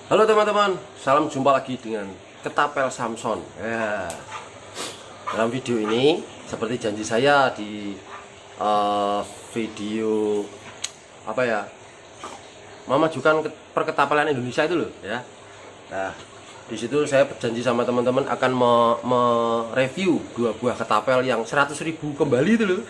Halo teman-teman, salam jumpa lagi dengan Ketapel Samson. Ya, dalam video ini, seperti janji saya di video apa ya, memajukan perketapelan Indonesia itu loh, ya. Nah, di situ saya berjanji sama teman-teman akan mereview dua buah ketapel yang 100.000 kembali itu loh.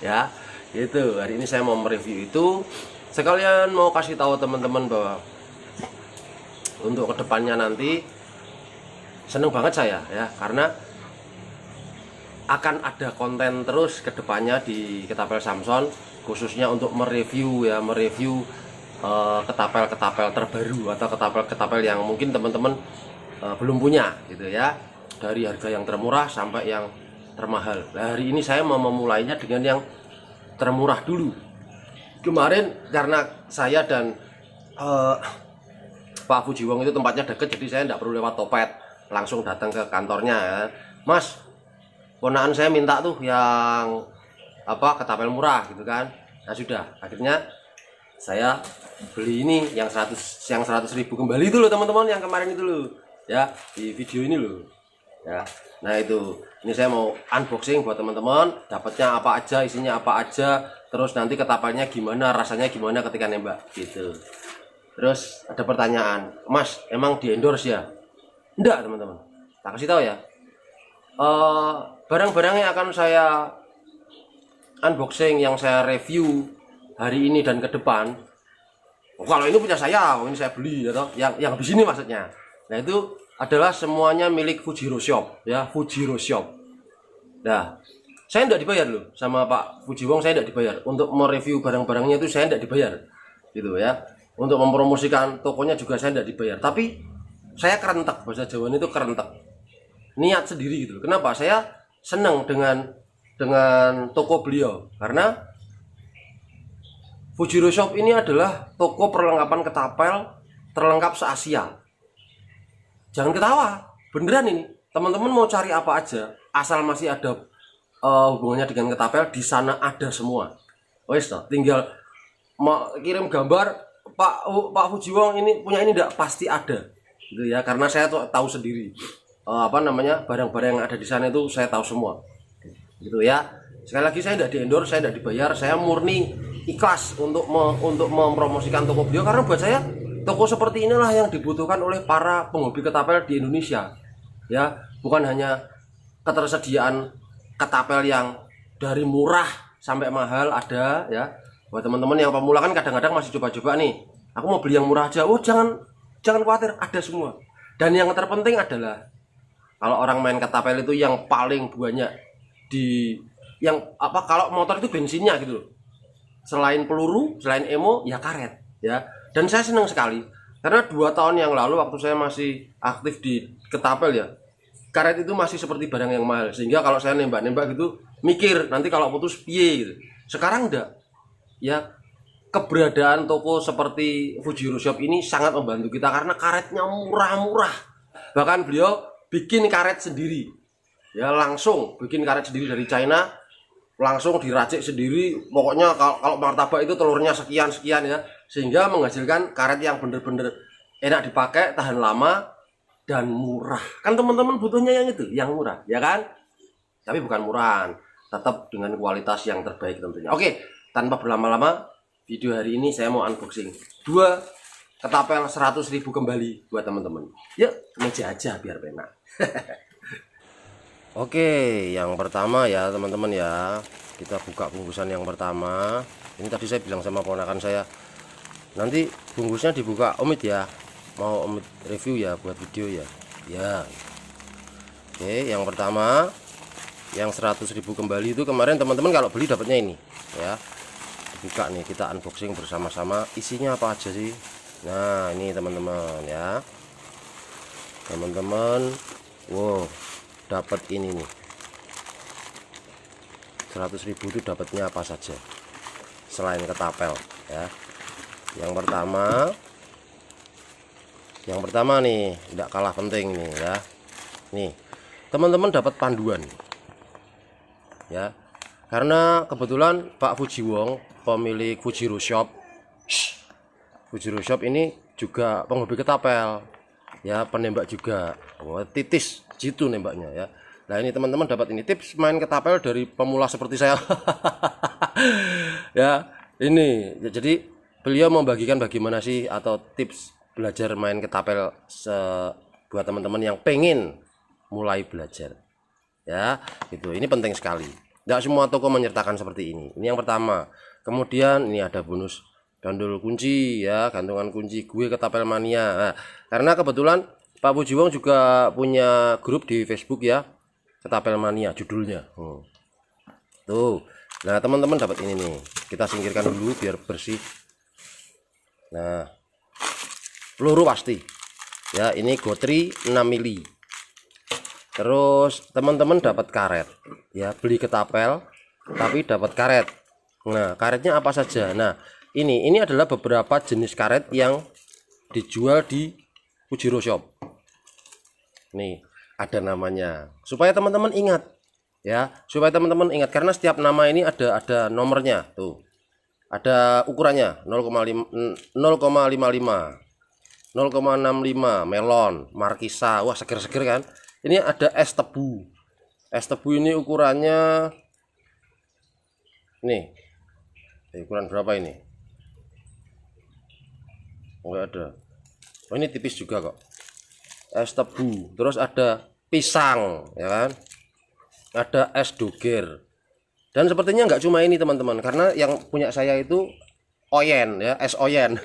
Ya, itu. Hari ini saya mau mereview itu. Sekalian mau kasih tahu teman-teman bahwa untuk kedepannya nanti seneng banget saya ya, karena akan ada konten terus kedepannya di Ketapel Samson, khususnya untuk mereview ketapel-ketapel terbaru atau ketapel-ketapel yang mungkin teman-teman belum punya gitu ya, dari harga yang termurah sampai yang termahal. Nah, hari ini saya mau memulainya dengan yang termurah dulu. Kemarin karena saya dan Pak Fujiwong itu tempatnya deket, jadi saya tidak perlu lewat Topet, langsung datang ke kantornya ya. Mas, ponakan saya minta tuh yang ketapel murah gitu kan. Nah sudah, akhirnya saya beli ini yang 100.000 kembali itu loh teman-teman, yang kemarin itu loh ya, di video ini loh ya. Nah itu, ini saya mau unboxing buat teman-teman, dapatnya apa aja, isinya apa aja, terus nanti ketapelnya gimana, rasanya gimana ketika nembak gitu. Terus ada pertanyaan, Mas, emang di endorse ya? Enggak teman-teman, tak kasih tahu ya. Barang-barang yang akan saya unboxing, yang saya review hari ini dan ke depan, kalau ini punya saya, ini saya beli atau yang di sini maksudnya. Nah itu adalah semuanya milik Fujiro Shop ya, Fujiro Shop. Nah, saya tidak dibayar loh sama Pak Fujiwong, saya tidak dibayar untuk mereview barang-barangnya, itu saya tidak dibayar gitu ya. Untuk mempromosikan tokonya juga saya tidak dibayar, tapi saya kerentek, bahasa Jawa itu kerentek, niat sendiri gitu. Kenapa saya senang dengan toko beliau? Karena Fujiro Shop ini adalah toko perlengkapan ketapel terlengkap se-Asia. Jangan ketawa, beneran ini. Teman-teman mau cari apa aja, asal masih ada hubungannya dengan ketapel, di sana ada semua. Wes, tinggal mau kirim gambar, Pak Fujiwong ini punya ini, enggak, pasti ada gitu ya, karena saya tahu sendiri barang-barang yang ada di sana itu saya tahu semua gitu ya. Sekali lagi, saya tidak di-endorse, saya tidak dibayar, saya murni ikhlas untuk mempromosikan toko beliau, karena buat saya toko seperti inilah yang dibutuhkan oleh para penghobi ketapel di Indonesia ya. Bukan hanya ketersediaan ketapel yang dari murah sampai mahal ada ya. Buat teman-teman yang pemula kan kadang-kadang masih coba-coba nih, aku mau beli yang murah aja. Oh, jangan khawatir, ada semua. Dan yang terpenting adalah, kalau orang main ketapel itu yang paling banyak kalau motor itu bensinnya gitu loh. Selain peluru, selain emo, ya karet ya. Dan saya senang sekali karena 2 tahun yang lalu waktu saya masih aktif di ketapel ya, karet itu masih seperti barang yang mahal, sehingga kalau saya nembak-nembak gitu mikir nanti kalau putus piye gitu. Sekarang enggak ya, keberadaan toko seperti Fujiro Shop ini sangat membantu kita karena karetnya murah-murah. Bahkan beliau bikin karet sendiri ya, langsung bikin karet sendiri dari China, langsung diracik sendiri. Pokoknya kalau martabak itu telurnya sekian ya, sehingga menghasilkan karet yang bener-bener enak dipakai, tahan lama dan murah. Kan teman-teman butuhnya yang itu, yang murah ya kan, tapi bukan murahan, tetap dengan kualitas yang terbaik tentunya. Oke, tanpa berlama-lama, video hari ini saya mau unboxing 2 ketapel 100.000 kembali buat teman-teman. Yuk, meja aja biar enak. Oke, yang pertama ya teman-teman ya, kita buka bungkusan yang pertama. Ini tadi saya bilang sama ponakan saya, nanti bungkusnya dibuka Omid ya, mau Omid review ya buat video ya. Ya. Oke, yang pertama yang 100.000 kembali itu, kemarin teman-teman kalau beli dapatnya ini ya. Buka nih, kita unboxing bersama-sama, isinya apa aja sih. Nah ini teman-teman ya, teman-teman, wow, dapat ini nih 100.000 itu dapatnya apa saja selain ketapel ya. Yang pertama nih, tidak kalah penting nih ya, nih teman-teman dapat panduan ya, karena kebetulan Pak Fujiwong, pemilik Fujiro Shop ini juga penghobi ketapel, ya penembak juga. Oh, titis jitu nembaknya ya. Nah ini teman-teman dapat ini tips main ketapel dari pemula seperti saya. Ya ini jadi beliau membagikan bagaimana sih atau tips belajar main ketapel buat teman-teman yang pengen mulai belajar ya gitu. Ini penting sekali, tidak semua toko menyertakan seperti ini yang pertama. Kemudian ini ada bonus gandul kunci ya, gantungan kunci gue ketapel mania. Nah, karena kebetulan Pak Pujiwong juga punya grup di Facebook ya, ketapel mania judulnya. Tuh, nah teman-teman dapat ini nih, kita singkirkan dulu biar bersih. Nah peluru pasti ya, ini gotri 6 mili. Terus teman-teman dapat karet ya, beli ketapel tapi dapat karet. Nah karetnya apa saja? Nah ini adalah beberapa jenis karet yang dijual di Pujiro Shop. Nih ada namanya supaya teman-teman ingat ya, supaya teman-teman ingat karena setiap nama ini ada nomornya. Tuh ada ukurannya 0,55, 0,65 melon, markisa. Wah seger-seger kan. Ini ada es tebu. Es tebu ini ukurannya nih, ukuran berapa ini? Enggak ada. Oh ini tipis juga kok. Es tebu. Terus ada pisang ya kan, ada es doger. Dan sepertinya nggak cuma ini teman-teman, karena yang punya saya itu oyen ya, es oyen.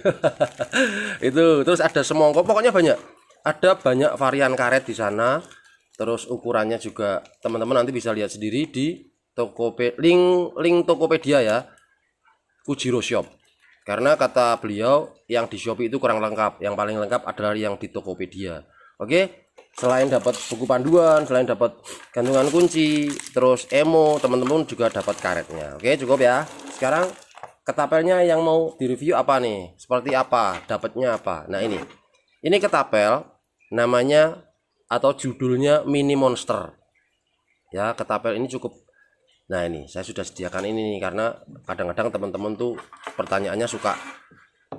Itu terus ada semongko, pokoknya banyak. Ada banyak varian karet di sana. Terus ukurannya juga teman-teman nanti bisa lihat sendiri di link Tokopedia ya, Pujiro Shop. Karena kata beliau yang di Shopee itu kurang lengkap, yang paling lengkap adalah yang di Tokopedia. Oke, selain dapat buku panduan, selain dapat gantungan kunci, terus emo, teman-teman juga dapat karetnya. Oke, cukup ya. Sekarang ketapelnya yang mau direview apa nih? Seperti apa? Dapatnya apa? Nah ini ketapel namanya atau judulnya Mini Monster. Ya, ketapel ini cukup. Nah ini saya sudah sediakan ini nih, karena kadang-kadang teman-teman tuh pertanyaannya suka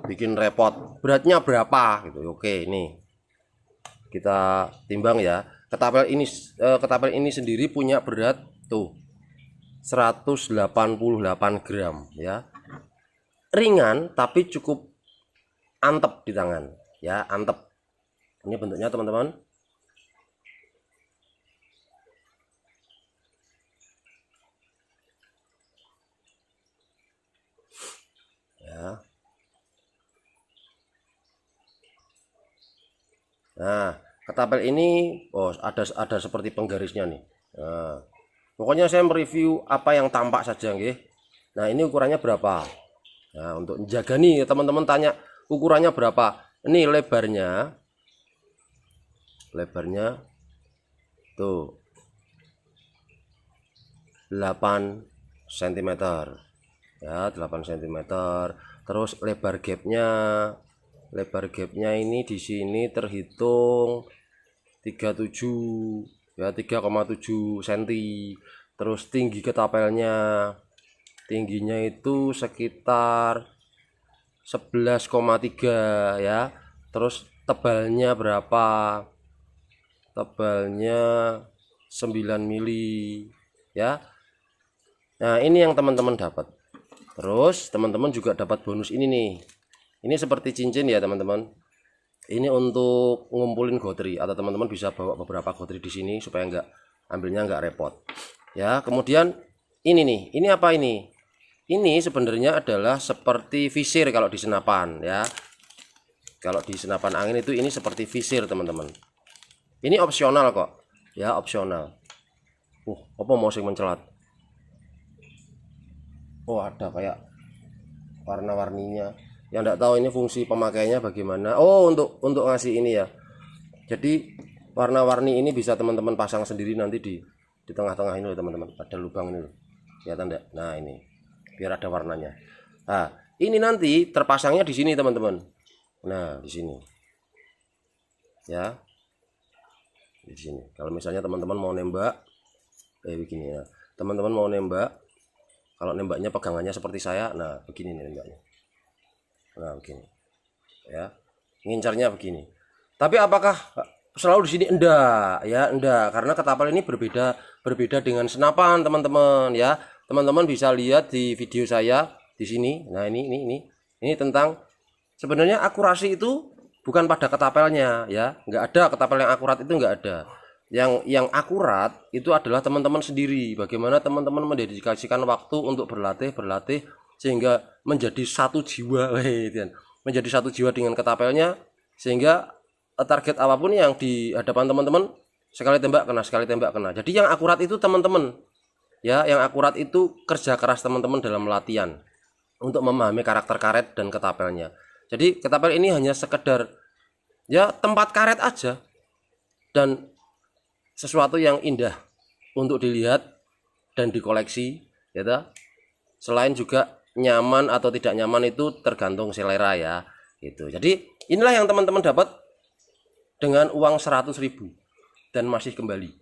bikin repot. Beratnya berapa? Gitu. Oke, ini kita timbang ya. Ketapel ini sendiri punya berat tuh 188 gram ya. Ringan tapi cukup antep di tangan ya, antep. Ini bentuknya teman-teman. Ya. Nah, ketapel ini ada seperti penggarisnya nih. Nah, pokoknya saya mereview apa yang tampak saja nggih. Nah, ini ukurannya berapa? Nah, untuk menjaga nih teman-teman tanya ukurannya berapa. Ini lebarnya tuh 8 cm. Ya, 8 cm. Terus lebar gapnya ini di sini terhitung 37 ya, 3,7 cm. Terus tinggi ketapelnya, tingginya itu sekitar 11,3 ya. Terus tebalnya berapa? Tebalnya 9 mili ya. Nah ini yang teman-teman dapat. Terus teman-teman juga dapat bonus ini nih. Ini seperti cincin ya teman-teman. Ini untuk ngumpulin gotri, atau teman-teman bisa bawa beberapa gotri di sini supaya ambilnya nggak repot. Ya, kemudian ini nih, ini apa ini? Ini sebenarnya adalah seperti visir kalau di senapan ya. Kalau di senapan angin itu ini seperti visir teman-teman. Ini opsional kok, ya opsional. Apa mau sing mencelat? Oh ada kayak warna-warninya. Yang enggak tahu ini fungsi pemakainya bagaimana. Oh untuk ngasih ini ya. Jadi warna-warni ini bisa teman-teman pasang sendiri nanti di tengah-tengah ini loh teman-teman. Ada lubang ini loh. Kelihatan enggak? Nah ini biar ada warnanya. Nah ini nanti terpasangnya di sini teman-teman. Nah di sini. Ya. Di sini. Kalau misalnya teman-teman mau nembak, begini ya. Teman-teman mau nembak. Kalau nembaknya pegangannya seperti saya, nah begini nih nembaknya. Nah begini ya. ngincarnya begini. Tapi apakah selalu di sini? Enggak, ya enggak, karena ketapel ini berbeda dengan senapan, teman-teman ya. Teman-teman bisa lihat di video saya di sini. Nah, ini tentang sebenarnya akurasi itu bukan pada ketapelnya ya. Enggak ada ketapel yang akurat, itu enggak ada. Yang akurat itu adalah teman-teman sendiri. Bagaimana teman-teman mendedikasikan waktu untuk berlatih sehingga menjadi satu jiwa, menjadi satu jiwa dengan ketapelnya, sehingga target apapun yang di hadapan teman-teman sekali tembak kena. Jadi yang akurat itu teman-teman ya, yang akurat itu kerja keras teman-teman dalam latihan untuk memahami karakter karet dan ketapelnya. Jadi ketapel ini hanya sekedar ya tempat karet aja, dan sesuatu yang indah untuk dilihat dan dikoleksi ya toh. Selain juga nyaman atau tidak nyaman itu tergantung selera ya gitu. Jadi inilah yang teman-teman dapat dengan uang 100.000 dan masih kembali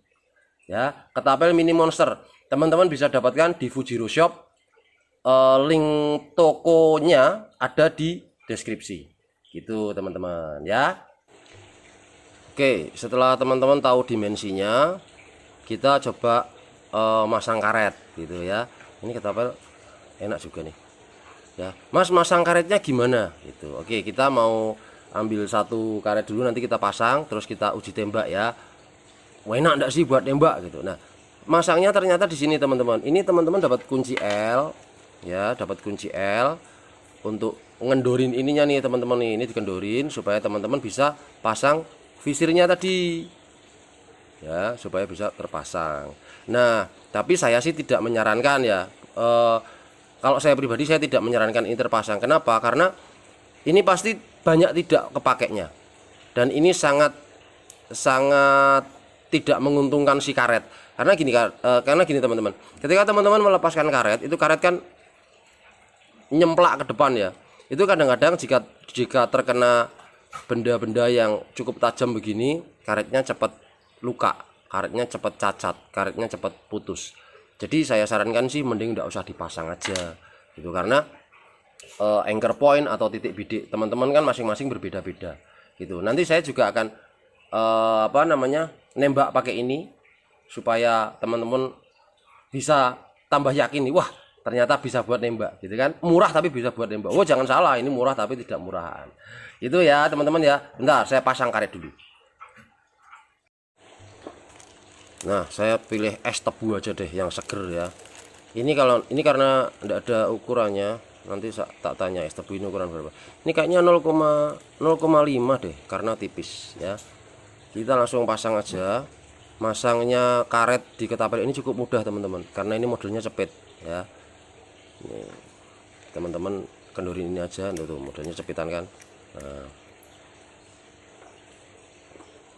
ya. Ketapel mini monster teman-teman bisa dapatkan di Fujiro Shop. Link tokonya ada di deskripsi gitu teman-teman ya. Oke, setelah teman-teman tahu dimensinya, kita coba masang karet gitu ya. Ini ketapel enak juga nih ya. Mas, masang karetnya gimana gitu? Oke, kita mau ambil satu karet dulu, nanti kita pasang terus kita uji tembak ya. Wah, enak enggak sih buat tembak gitu. Nah, masangnya ternyata di sini teman-teman. Ini teman-teman dapat kunci L ya, dapat kunci L untuk ngendorin ininya nih teman-teman nih. Ini dikendorin supaya teman-teman bisa pasang visirnya tadi ya, supaya bisa terpasang. Nah, tapi saya sih tidak menyarankan ya, kalau saya pribadi saya tidak menyarankan ini terpasang. Kenapa? Karena ini pasti banyak tidak kepakainya, dan ini sangat tidak menguntungkan si karet. Karena gini teman-teman, ketika teman-teman melepaskan karet, itu karet kan nyemplak ke depan ya. Itu kadang-kadang jika terkena benda-benda yang cukup tajam begini, karetnya cepat luka, karetnya cepat cacat, karetnya cepat putus. Jadi saya sarankan sih mending tidak usah dipasang aja gitu, karena anchor point atau titik bidik teman-teman kan masing-masing berbeda-beda gitu. Nanti saya juga akan nembak pakai ini supaya teman-teman bisa tambah yakin nih, wah ternyata bisa buat nembak gitu kan. Murah tapi bisa buat nembak. Oh, jangan salah, ini murah tapi tidak murahan. Itu ya teman-teman ya. Bentar, saya pasang karet dulu. Nah, saya pilih es tebu aja deh yang seger ya. Ini karena tidak ada ukurannya, nanti tak tanya es tebu ini ukuran berapa. Ini kayaknya 0,5 deh karena tipis ya. Kita langsung pasang aja. Masangnya karet di ketapel ini cukup mudah teman-teman, karena ini modelnya cepit ya. Ini teman-teman kendorin ini aja, tuh modelnya cepitan kan. Nah,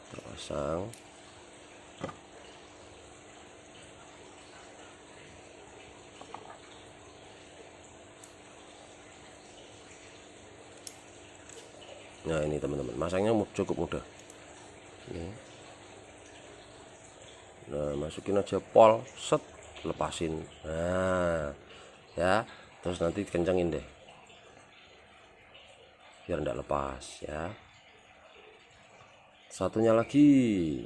terpasang. Nah, ini teman-teman, masangnya cukup mudah. Ini. Nah, masukin aja pol, set, lepasin. Nah ya, terus nanti kencengin deh biar enggak lepas ya. Satunya lagi,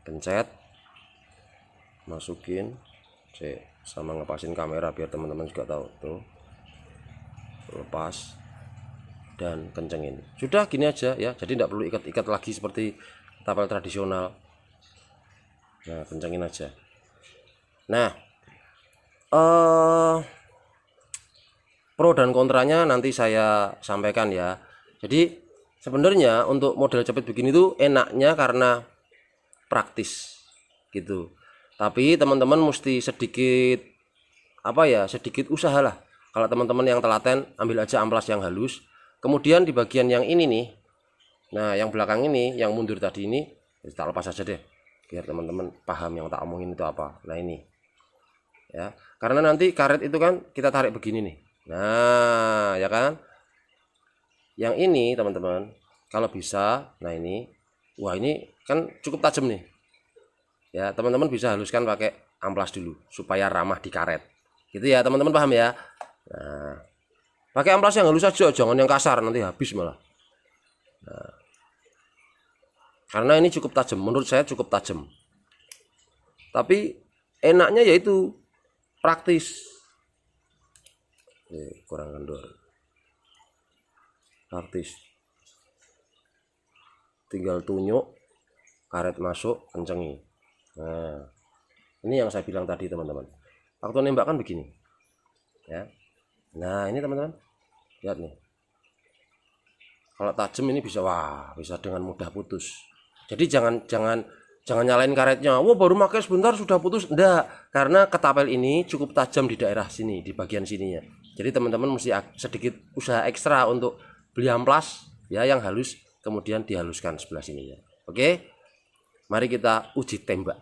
pencet, masukin, sama ngepasin kamera biar teman-teman juga tahu tuh, lepas dan kencengin. Sudah gini aja ya, jadi tidak perlu ikat-ikat lagi seperti ketapel tradisional. Nah, kencengin aja. Nah, pro dan kontranya nanti saya sampaikan ya. Jadi sebenarnya untuk model cepet begini tuh enaknya karena praktis gitu. Tapi teman-teman mesti sedikit sedikit usaha lah. Kalau teman-teman yang telaten, ambil aja amplas yang halus. Kemudian di bagian yang ini nih, nah yang belakang ini, yang mundur tadi ini, kita lepas aja deh, biar teman-teman paham yang tak omongin itu apa. Nah ini ya, karena nanti karet itu kan kita tarik begini nih. Nah ya kan, yang ini teman-teman kalau bisa, nah ini, wah ini kan cukup tajam nih ya, teman-teman bisa haluskan pakai amplas dulu supaya ramah di karet gitu ya teman-teman, paham ya. Nah Pakai amplas yang halus saja, jangan yang kasar, nanti habis malah. Nah, karena ini cukup tajam, menurut saya cukup tajam. Tapi enaknya yaitu praktis. Kurang kendor. Praktis. Tinggal tunyuk, karet masuk, kencengi. Nah, ini yang saya bilang tadi teman-teman. Waktu nembak kan begini. Ya. Nah, ini teman-teman. Lihat nih. Kalau tajam ini bisa bisa dengan mudah putus. Jadi jangan nyalain karetnya. Wah, baru pakai sebentar sudah putus. Enggak, karena ketapel ini cukup tajam di daerah sini, di bagian sininya. Jadi teman-teman mesti sedikit usaha ekstra untuk beli amplas ya yang halus, kemudian dihaluskan sebelah sininya. Oke. Mari kita uji tembak.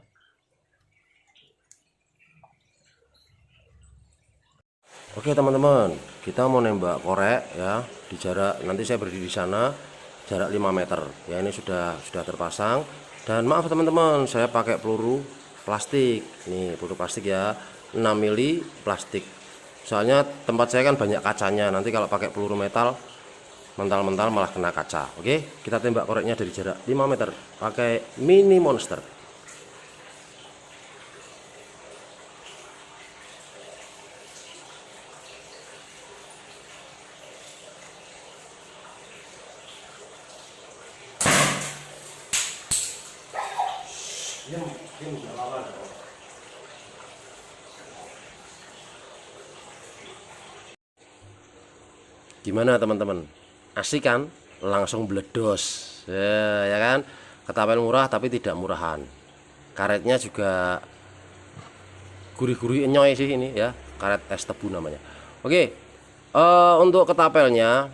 Oke teman-teman, kita mau nembak korek ya di jarak, nanti saya berdiri di sana jarak 5 meter ya. Ini sudah terpasang, dan maaf teman-teman, saya pakai peluru plastik. Nih peluru plastik ya, 6 mili plastik. Soalnya tempat saya kan banyak kacanya, nanti kalau pakai peluru metal mental malah kena kaca. Oke, kita tembak koreknya dari jarak 5 meter pakai mini monster. Gimana teman-teman, asik kan? Langsung bledos ya kan? Ketapel murah tapi tidak murahan, karetnya juga gurih-gurih enyoy sih ini ya, karet es tebu namanya. Oke, untuk ketapelnya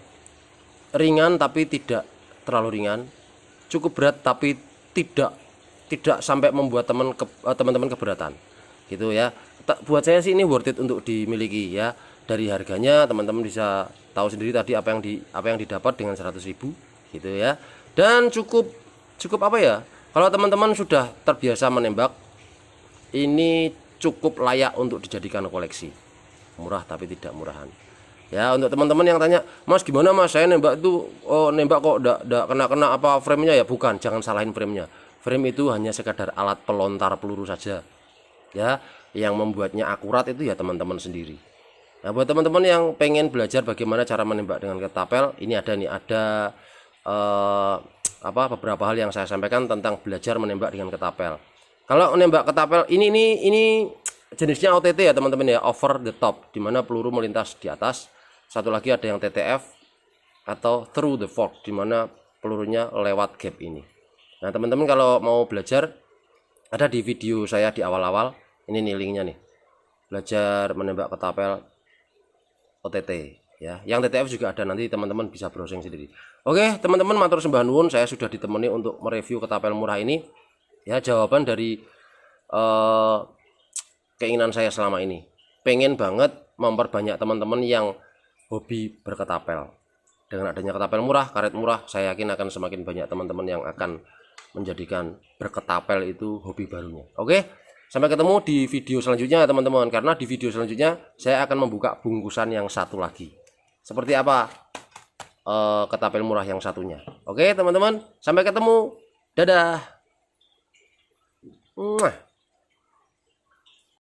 ringan tapi tidak terlalu ringan, cukup berat tapi tidak sampai membuat teman-teman keberatan gitu ya. Buat saya sih ini worth it untuk dimiliki ya. Dari harganya teman-teman bisa tahu sendiri tadi apa yang didapat dengan 100.000 gitu ya. Dan cukup apa ya, kalau teman-teman sudah terbiasa menembak, ini cukup layak untuk dijadikan koleksi. Murah tapi tidak murahan ya. Untuk teman-teman yang tanya, Mas gimana Mas, saya nembak itu nembak kok enggak kena apa framenya ya? Bukan, jangan salahin framenya. Frame itu hanya sekadar alat pelontar peluru saja ya. Yang membuatnya akurat itu ya teman-teman sendiri. Nah, buat teman-teman yang pengen belajar bagaimana cara menembak dengan ketapel, ini ada beberapa hal yang saya sampaikan tentang belajar menembak dengan ketapel. Kalau menembak ketapel ini jenisnya OTT ya teman-teman ya, over the top, dimana peluru melintas di atas. Satu lagi ada yang TTF atau through the fork, dimana pelurunya lewat gap ini. Nah teman-teman kalau mau belajar, ada di video saya di awal-awal, ini nih linknya nih, belajar menembak ketapel OTT ya. Yang TTF juga ada, nanti teman-teman bisa browsing sendiri. Oke teman-teman, matur sembah nuwun, saya sudah ditemani untuk mereview ketapel murah ini ya. Jawaban dari keinginan saya selama ini, pengen banget memperbanyak teman-teman yang hobi berketapel. Dengan adanya ketapel murah, karet murah, saya yakin akan semakin banyak teman-teman yang akan menjadikan berketapel itu hobi barunya. Oke, sampai ketemu di video selanjutnya teman-teman, karena di video selanjutnya saya akan membuka bungkusan yang satu lagi. Seperti apa ketapel murah yang satunya. Oke teman-teman, sampai ketemu, dadah.